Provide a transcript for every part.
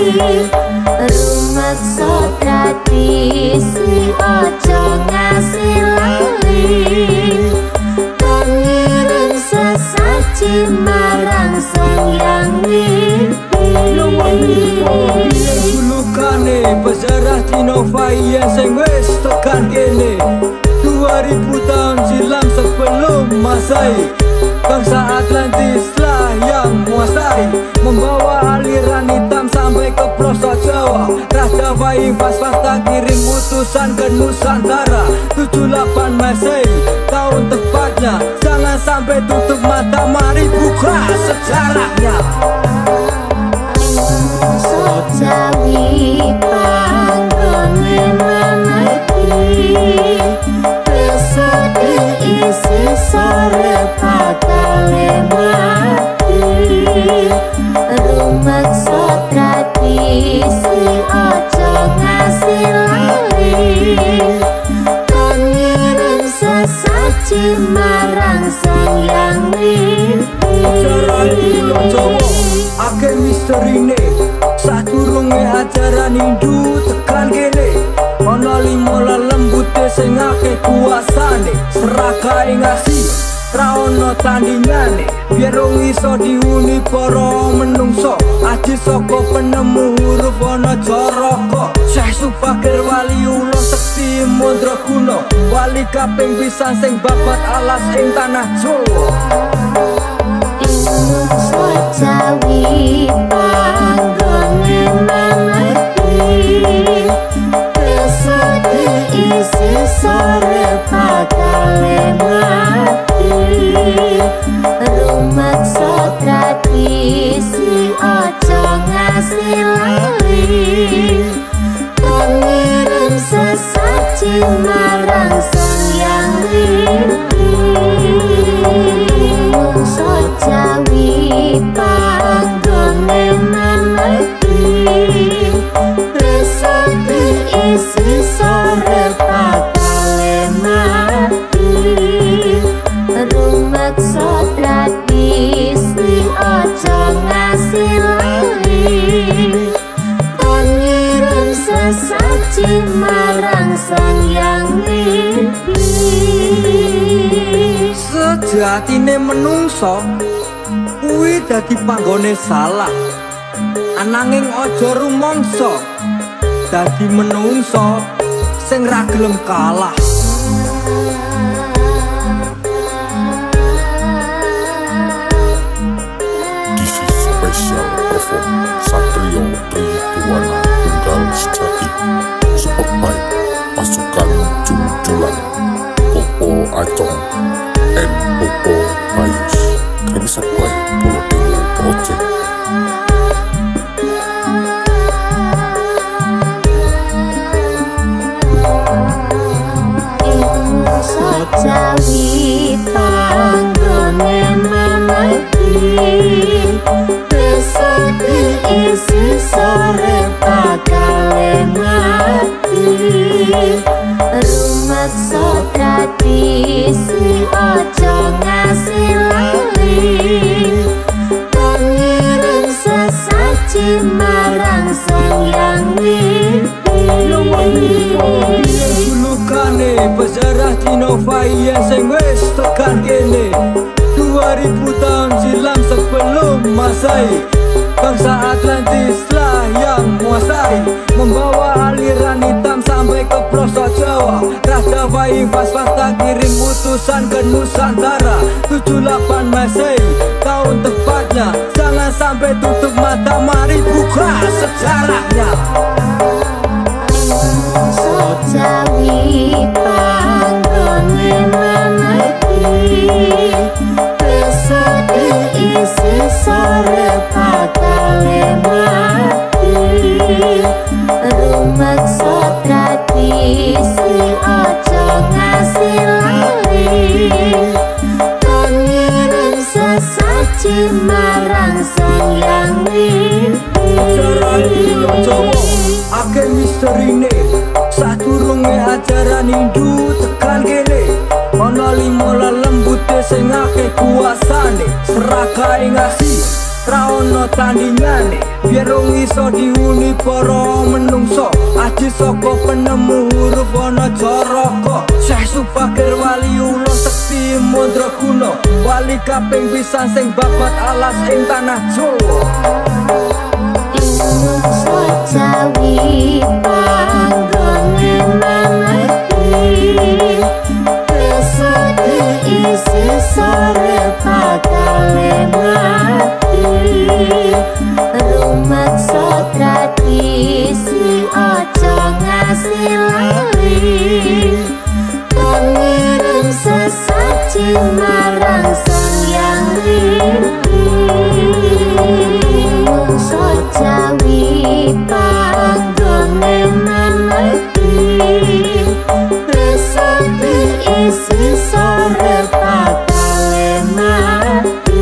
Rumaksa tradisi ojo ngasih lali, pengiring sesaji marang sang yang mimpi. Bulukane pejarah Dino yang sing wis tekan kene 2000 tahun silam sebelum Masehi. Bangsa Atlantis lah yang menguasai, membawa aliran hitam sampai ke pelosok Jawa. Raja Fahim pas-pas kirim utusan ke Nusantara 78 Masehi tahun tepatnya. Jangan sampai tutup mata, mari buka sejarahnya. Sojawi panggone mamati, besok diisi sore bakale mati. Rumaksa tradisi ojo ngasih lali, pengiring sesaji marang sang yang mimpi. Ajaran Pulau Jawa ake misterine, sadurunge ajaran Hindu tekan kene. Ana 5 lembute sing akeh kuasane, serakae ngasih ra ono tandingane. Biar wong iso diuni para menungso, aji saka penemu huruf ana Caraka. Syekh Subakir Waliullah Sekti Mandraguna, wali kaping pisan sing babat alas ing tanah Jawa. Sojawi panggone mamati, besok diisi sore bakale mati. Rumaksa tradisi ojo ngasih lali, pengiring sesaji marang sang yang mimpi. Sojawi panggone mamati, besok diisi sore bakale mati. Rumaksa tradisi ojo ngasih lali, pengiring sesaji marang sang yang mimpi. Sejatine menungso kuwi dadi panggone salah, ananging aja rumangsa dadi menungso sing ra gelem kalah. This is special perform Satrio Tribuana Tunggal Sejati, support by pasukan Junjulan, Popo Acong, and Popo Bayus, Kremisat by Pulau Dewa Project. Sojawi panggone mamati, besok diisi sore bakale mati. Rumaksa tradisi ojo ngasih lali, pengiring sesaji marang sang yang mimpi. Bulukane pejarah Dino yang sing wis tekan kene 2000 tahun silam sebelum Masehi. Bangsa Atlantis lah yang menguasai, membawa aliran hitam sampai ke pelosok Jawa. Raja Fahim pas-pas kirim utusan ke Nusantara 78 Masehi tahun tepatnya. Jangan sampai tutup mata, mari buka sejarahnya. Sojawi panggone mamati, besok diisi sore bakale mati. Rumaksa tradisi ojo ngasih lali, pengiring sesaji marang sang yang mimpi. Ajaran Pulau Jawa ake misterine, sadurunge ajaran Hindu tekan kene. Ana 5 lembute sing akeh kuasane, serakae ngasih ra ono tandingane, biar rong iso diuni para menungso. Aji saka penemu huruf ana Jaraka, Syekh Subakir Waliullah Sekti Mandraguna, wali kaping pisan sing babat alas ing tanah Jawa. Indonesia Jawi panggone mamati, besok diisi sore bakale mati. Rumaksa tradisi aja ngasih lali, pengirim sesaji marang sang yang mimpi. Indonesia Jawi panggone mamati, besok diisi sore bakale mati.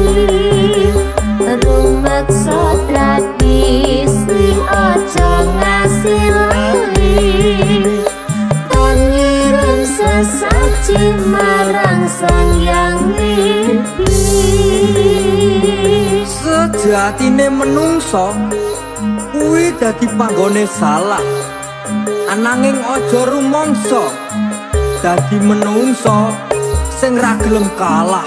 Rumaksa tradisi aja ngasih lali, pengirim sesaji marang sang yang mimpi. Sejatine menungso kuwi dadi panggone salah, ananging aja rumangsa dadi menungso sing ra gelem kalah.